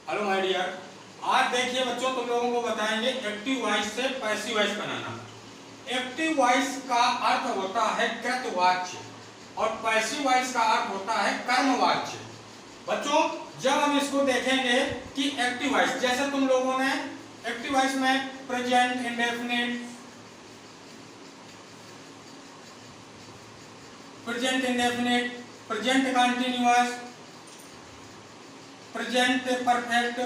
Hello my dear, आज देखिए बच्चों तुम लोगों को बताएंगे एक्टिव वॉइस से पैसिव वॉइस बनाना। एक्टिव वॉइस का अर्थ होता है कृतवाच्य और पैसिव वॉइस का अर्थ होता है कर्मवाच्य। बच्चों जब हम इसको देखेंगे कि एक्टिव वॉइस, जैसे तुम लोगों ने एक्टिव वॉइस में present indefinite, present indefinite, present continuous, present perfect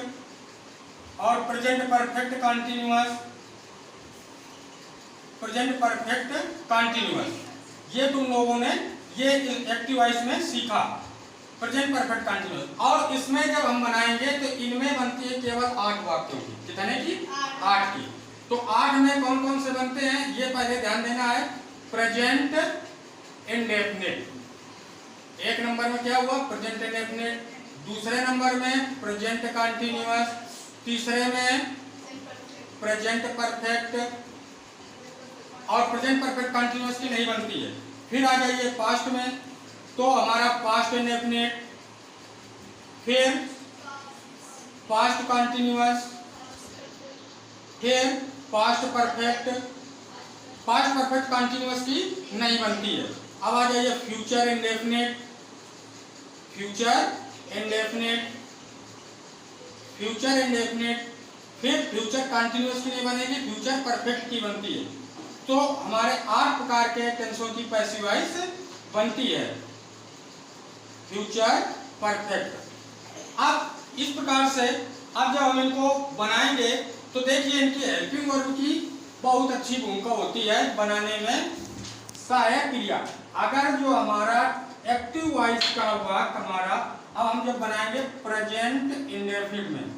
और present perfect continuous, present perfect continuous, ये तुम लोगों ने ये एक्टिव वॉइस में सीखा प्रेजेंट परफेक्ट कंटीन्यूअस। और इसमें जब हम बनाएंगे तो इनमें बनती है केवल 8 वाक्यों की। कितने की? 8 की। तो 8 में कौन कौन से बनते हैं ये पहले ध्यान देना है। प्रेजेंट इंडेफिनिट, एक नंबर में क्या हुआ? Present indefinite. दूसरे नंबर में प्रेजेंट कंटीन्यूअस, तीसरे में प्रेजेंट परफेक्ट और प्रेजेंट परफेक्ट कंटीन्यूअस की नहीं बनती है। फिर आ जाइए पास्ट में, तो हमारा पास्ट इंडेफिनिट, फिर पास्ट कंटीन्यूअस, फिर past perfect. Past perfect continuous की नहीं बनती है। अब आ जाइए future indefinite, future indefinite, future indefinite, फिर फ्यूचर कंटीन्यूअस की नहीं बनेगी, फ्यूचर परफेक्ट की बनती है। तो हमारे 8 प्रकार के टेंसों की पैसिव वॉइस बनती है, फ्यूचर परफेक्ट। अब इस प्रकार से अब जब हम इनको बनाएंगे तो देखिए इनकी हेल्पिंग वर्ब की बहुत अच्छी भूमिका होती है बनाने में। सहायक क्रिया, अगर जो हमारा एक्टिव वॉइस का वाक्य हमारा, अब हम जब बनाएंगे प्रेजेंट इंडेफिनिट में,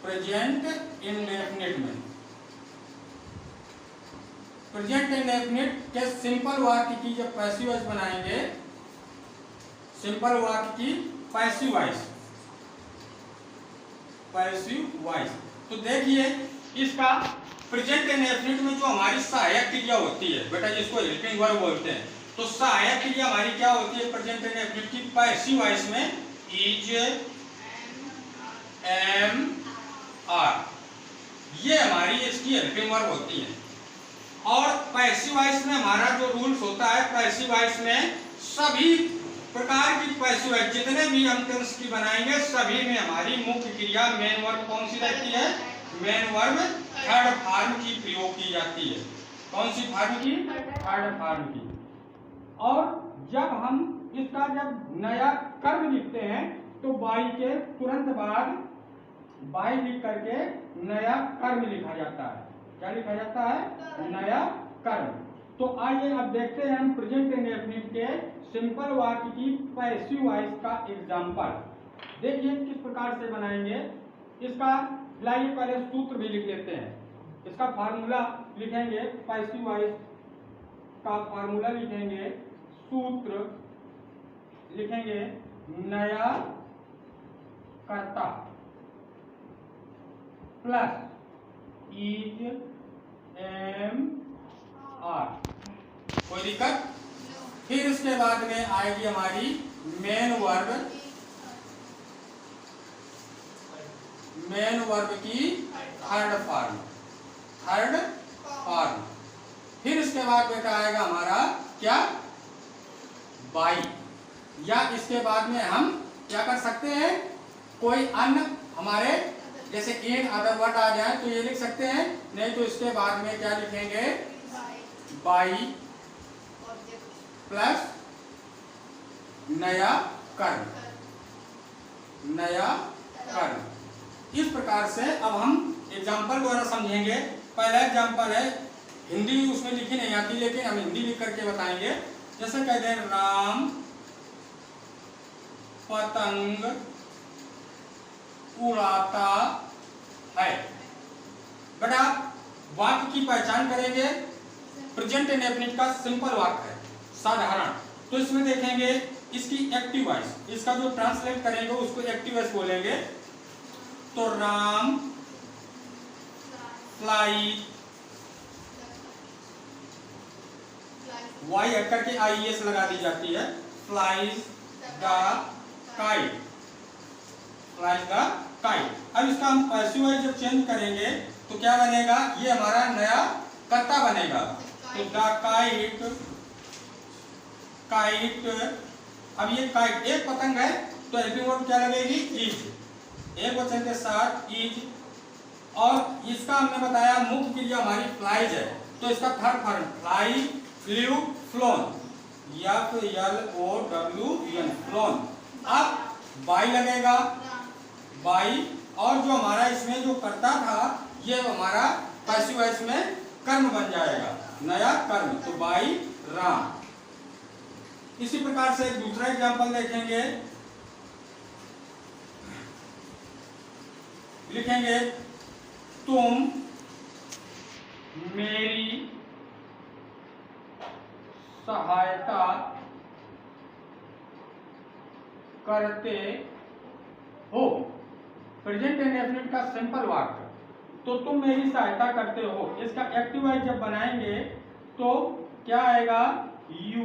प्रेजेंट इंडेफिनिट में, प्रेजेंट इंडेफिनिट के सिंपल वाक्य की जब पैसिव वॉइस बनाएंगे, सिंपल वाक्य की पैसिव वॉइस, पैसिव वॉइस, तो देखिए इसका प्रेजेंट इंडेफिनिट में जो हमारी सहायक क्रिया होती है बेटा, जिसको हेल्पिंग वर्ब बोलते हैं, तो सहायक क्रिया हमारी क्या होती है प्रेजेंट इंडेफिनिट की पैसिव वॉइस में? इज, एम, आर, ये हमारी इसकी हेल्पिंग वर्ब होती है। और पैसिव वॉइस में हमारा जो रूल्स होता है, पैसिव वॉइस में सभी प्रकार की पैसिव वॉइस जितने भी हम टेंस की बनाएंगे सभी में हमारी मुख्य क्रिया मेन वर्ब कौन सी रहती है? मेन वर्ब थर्ड फॉर्म की प्रयोग की जाती है। कौन सी फॉर्म की? थर्ड फॉर्म की। और जब हम इसका जब नया कर्म लिखते हैं तो बाई के तुरंत बाद बाई लिख करके नया कर्म लिखा जाता है। क्या लिखा जाता है? नया कर्म। तो आइए अब देखते हैं हम प्रेजेंट इंडेफिनिट के सिंपल वाक्य की पैसिव वॉइस का एग्जांपल। देखिए किस प्रकार से बनाएंगे इसका। लाइए पहले सूत्र भी लिख लेते हैं। इसका फार्मूला लिखेंगे, पैसिव वॉइस का फार्मूला लिखेंगे, सूत्र लिखेंगे, नया कर्ता प्लस इज, एम, आर। कोई दिक्कत? फिर इसके बाद में आएगी हमारी मेन वर्ब, मेन वर्ब की थर्ड फॉर्म, थर्ड फॉर्म। फिर इसके बाद बेटा आएगा हमारा क्या? बाई। या इसके बाद में हम क्या कर सकते हैं, कोई अन्य हमारे जैसे इन अदर वर्ड आ जाए तो ये लिख सकते हैं, नहीं तो इसके बाद में क्या लिखेंगे? बाई प्लस नया कर्म, नया कर्म। इस प्रकार से अब हम एग्जाम्पल द्वारा समझेंगे। पहला एग्जाम्पल है, हिंदी उसमें लिखी नहीं आती लेकिन हम हिंदी लिख करके बताएंगे। जैसे कहते हैं राम पतंग उड़ाता है। बेटा वाक्य की पहचान करेंगे, प्रेजेंट इंडेफिनिट का सिंपल वाक्य है, साधारण। तो इसमें देखेंगे इसकी एक्टिव वॉइस, इसका जो ट्रांसलेट करेंगे उसको एक्टिव वॉइस बोलेंगे। तो राम फ्लाई, वाई हट करके IES लगा दी जाती है, flies the kite, flies the kite. अब इसका हम पैसिव वॉइस जब चेंज करेंगे तो क्या बनेगा, ये हमारा नया कर्ता बनेगा। तो द काइट, काइट, अब ये काइट एक पतंग है तो हेल्पिंग वर्ब क्या लगेगी, इज, एक वचन के साथ इज। और इसका हमने बताया मुख्य क्रिया हमारी फ्लाइज है, तो इसका third form fly, flu, phloem, FLOWN, phloem. अब बाई लगेगा, बाई, और जो हमारा इसमें जो कर्ता था ये हमारा पैसिव वॉइस में कर्म बन जाएगा, नया कर्म, तो बाई राम। इसी प्रकार से एक दूसरा एग्जांपल देखेंगे, लिखेंगे तुम मेरी सहायता करते हो, प्रेजेंट इंडेफिनिट का सिंपल वाक्य। तो तुम मेरी सहायता करते हो, इसका एक्टिव वॉइस जब बनाएंगे तो क्या आएगा, you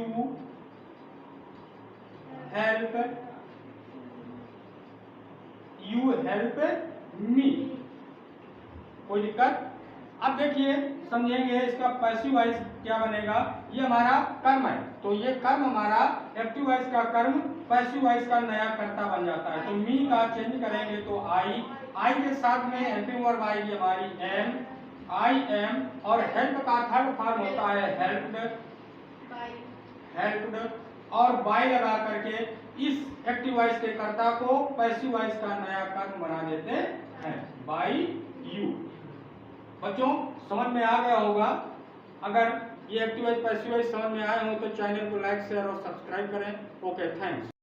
help, you help me. कोई दिक्कत? अब देखिए समझेंगे इसका पैसिव वॉइस क्या बनेगा, ये हमारा कर्म है, तो ये कर्म हमारा एक्टिव वॉइस का कर्म पैसिव वॉइस का नया कर्ता बन जाता है। तो मी का चेंज करेंगे तो आई, आई के साथ में हेल्पिंग वर्ब आएगी हमारी एम, आई एम, और हेल्प का थर्ड फॉर्म होता है हेल्प्ड, हेल्प्ड, और बाय लगा करके इस एक्टिव वॉइस के कर्ता को पैसिव वॉइस का नया कर्म बना देते हैं, बाय यू। बच्चों समझ में आ गया होगा। अगर ये एक्टिव वॉइस पैसिव वॉइस समझ में आए हो तो चैनल को लाइक शेयर और सब्सक्राइब करें। Okay, thanks.